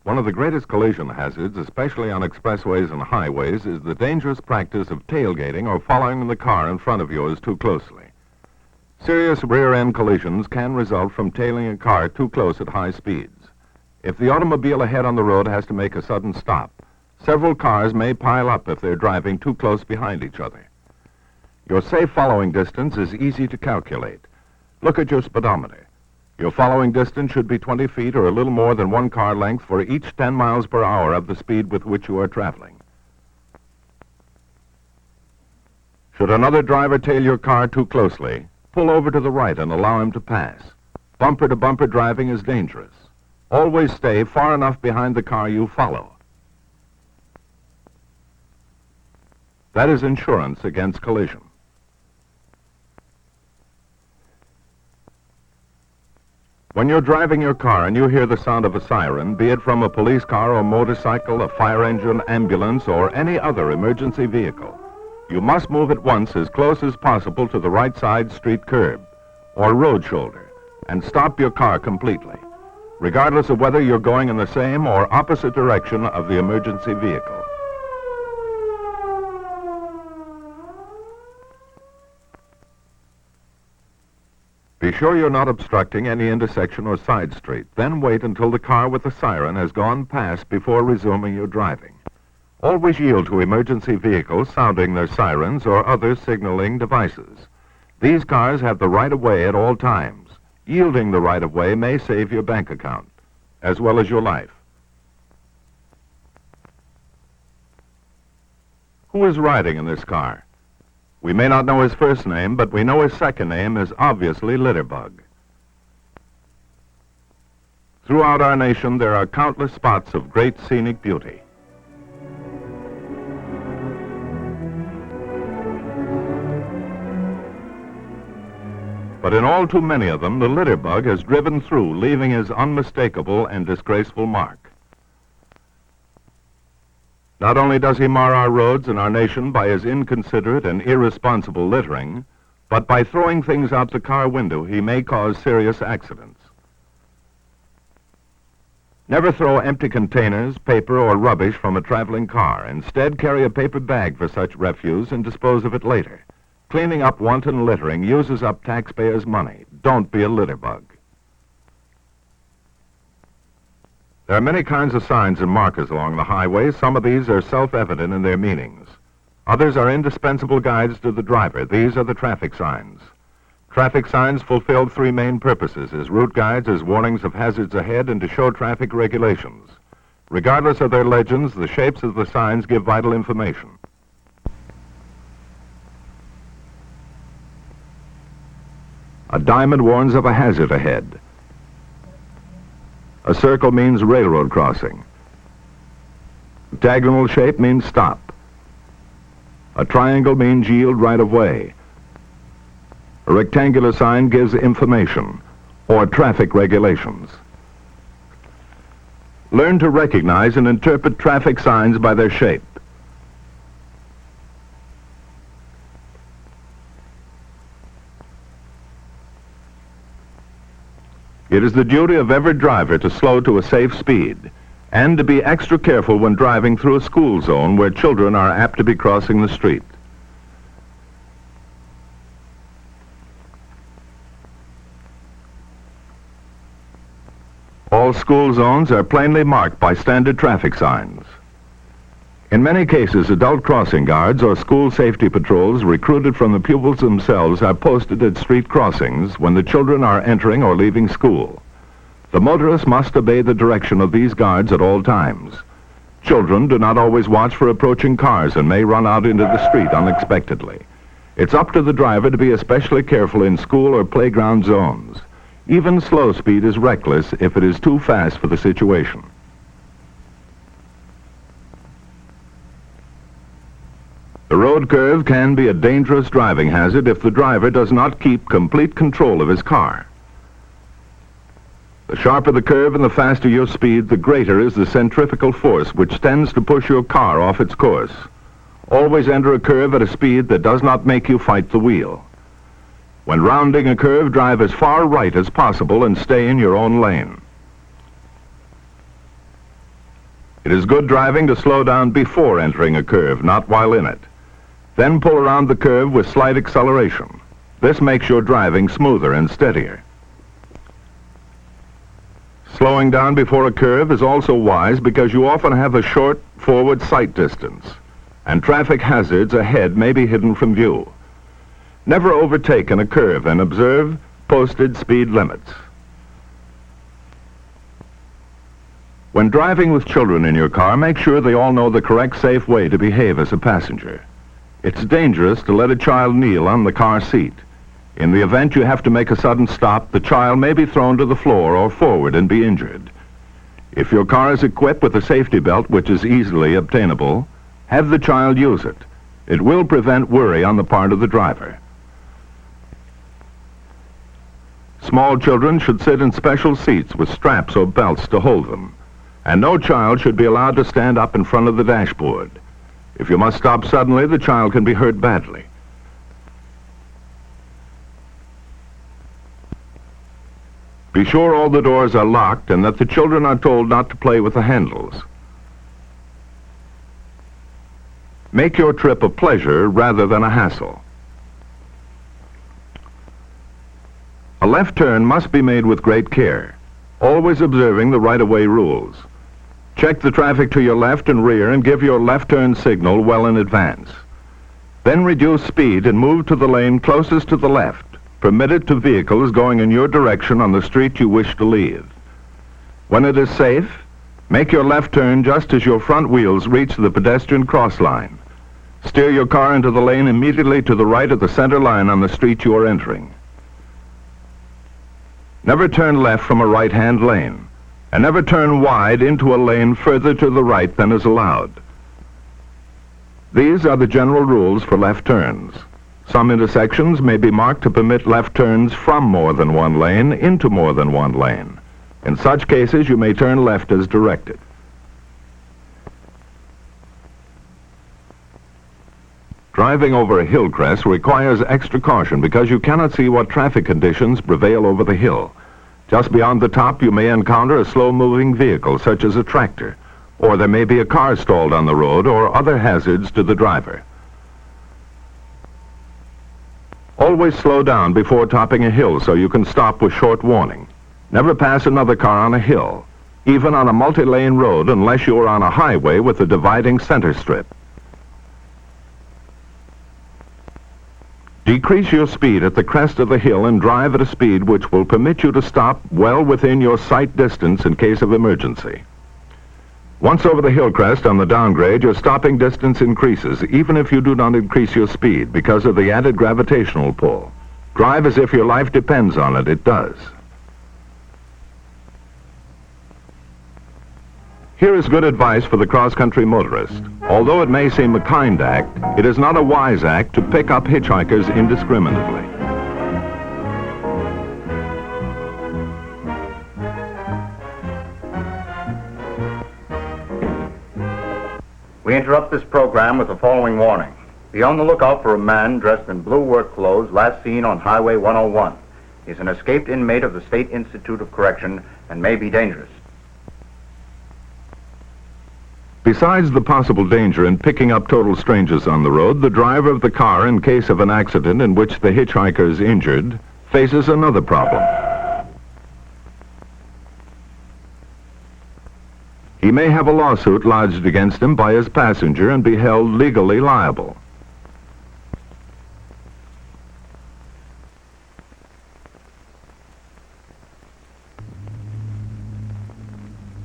One of the greatest collision hazards, especially on expressways and highways, is the dangerous practice of tailgating or following the car in front of yours too closely. Serious rear-end collisions can result from tailing a car too close at high speeds. If the automobile ahead on the road has to make a sudden stop, several cars may pile up if they're driving too close behind each other. Your safe following distance is easy to calculate. Look at your speedometer. Your following distance should be 20 feet or a little more than one car length for each 10 miles per hour of the speed with which you are traveling. Should another driver tail your car too closely, pull over to the right and allow him to pass. Bumper-to-bumper driving is dangerous. Always stay far enough behind the car you follow. That is insurance against collision. When you're driving your car and you hear the sound of a siren, be it from a police car or motorcycle, a fire engine, ambulance, or any other emergency vehicle, you must move at once as close as possible to the right side street curb or road shoulder and stop your car completely, regardless of whether you're going in the same or opposite direction of the emergency vehicle. Be sure you're not obstructing any intersection or side street. Then wait until the car with the siren has gone past before resuming your driving. Always yield to emergency vehicles sounding their sirens or other signaling devices. These cars have the right-of-way at all times. Yielding the right-of-way may save your bank account, as well as your life. Who is riding in this car? We may not know his first name, but we know his second name is obviously Litterbug. Throughout our nation, there are countless spots of great scenic beauty. But in all too many of them, the litterbug has driven through, leaving his unmistakable and disgraceful mark. Not only does he mar our roads and our nation by his inconsiderate and irresponsible littering, but by throwing things out the car window, he may cause serious accidents. Never throw empty containers, paper, or rubbish from a traveling car. Instead, carry a paper bag for such refuse and dispose of it later. Cleaning up wanton littering uses up taxpayers' money. Don't be a litterbug. There are many kinds of signs and markers along the highway. Some of these are self-evident in their meanings. Others are indispensable guides to the driver. These are the traffic signs. Traffic signs fulfill three main purposes: as route guides, as warnings of hazards ahead, and to show traffic regulations. Regardless of their legends, the shapes of the signs give vital information. A diamond warns of a hazard ahead. A circle means railroad crossing. A octagonal shape means stop. A triangle means yield right of way. A rectangular sign gives information or traffic regulations. Learn to recognize and interpret traffic signs by their shape. It is the duty of every driver to slow to a safe speed and to be extra careful when driving through a school zone where children are apt to be crossing the street. All school zones are plainly marked by standard traffic signs. In many cases, adult crossing guards or school safety patrols recruited from the pupils themselves are posted at street crossings when the children are entering or leaving school. The motorist must obey the direction of these guards at all times. Children do not always watch for approaching cars and may run out into the street unexpectedly. It's up to the driver to be especially careful in school or playground zones. Even slow speed is reckless if it is too fast for the situation. The road curve can be a dangerous driving hazard if the driver does not keep complete control of his car. The sharper the curve and the faster your speed, the greater is the centrifugal force which tends to push your car off its course. Always enter a curve at a speed that does not make you fight the wheel. When rounding a curve, drive as far right as possible and stay in your own lane. It is good driving to slow down before entering a curve, not while in it. Then pull around the curve with slight acceleration. This makes your driving smoother and steadier. Slowing down before a curve is also wise because you often have a short forward sight distance, and traffic hazards ahead may be hidden from view. Never overtake in a curve and observe posted speed limits. When driving with children in your car, make sure they all know the correct safe way to behave as a passenger. It's dangerous to let a child kneel on the car seat. In the event you have to make a sudden stop, the child may be thrown to the floor or forward and be injured. If your car is equipped with a safety belt, which is easily obtainable, have the child use it. It will prevent worry on the part of the driver. Small children should sit in special seats with straps or belts to hold them, and no child should be allowed to stand up in front of the dashboard. If you must stop suddenly, the child can be hurt badly. Be sure all the doors are locked and that the children are told not to play with the handles. Make your trip a pleasure rather than a hassle. A left turn must be made with great care, always observing the right-of-way rules. Check the traffic to your left and rear and give your left turn signal well in advance. Then reduce speed and move to the lane closest to the left, permitted to vehicles going in your direction on the street you wish to leave. When it is safe, make your left turn just as your front wheels reach the pedestrian cross line. Steer your car into the lane immediately to the right of the center line on the street you are entering. Never turn left from a right-hand lane, and never turn wide into a lane further to the right than is allowed. These are the general rules for left turns. Some intersections may be marked to permit left turns from more than one lane into more than one lane. In such cases, you may turn left as directed. Driving over a hill crest requires extra caution because you cannot see what traffic conditions prevail over the hill. Just beyond the top, you may encounter a slow-moving vehicle, such as a tractor, or there may be a car stalled on the road or other hazards to the driver. Always slow down before topping a hill so you can stop with short warning. Never pass another car on a hill, even on a multi-lane road unless you are on a highway with a dividing center strip. Decrease your speed at the crest of the hill and drive at a speed which will permit you to stop well within your sight distance in case of emergency. Once over the hill crest on the downgrade, your stopping distance increases even if you do not increase your speed because of the added gravitational pull. Drive as if your life depends on it. It does. Here is good advice for the cross-country motorist. Although it may seem a kind act, it is not a wise act to pick up hitchhikers indiscriminately. We interrupt this program with the following warning. Be on the lookout for a man dressed in blue work clothes last seen on Highway 101. He's an escaped inmate of the State Institute of Correction and may be dangerous. Besides the possible danger in picking up total strangers on the road, the driver of the car, in case of an accident in which the hitchhiker is injured, faces another problem. He may have a lawsuit lodged against him by his passenger and be held legally liable.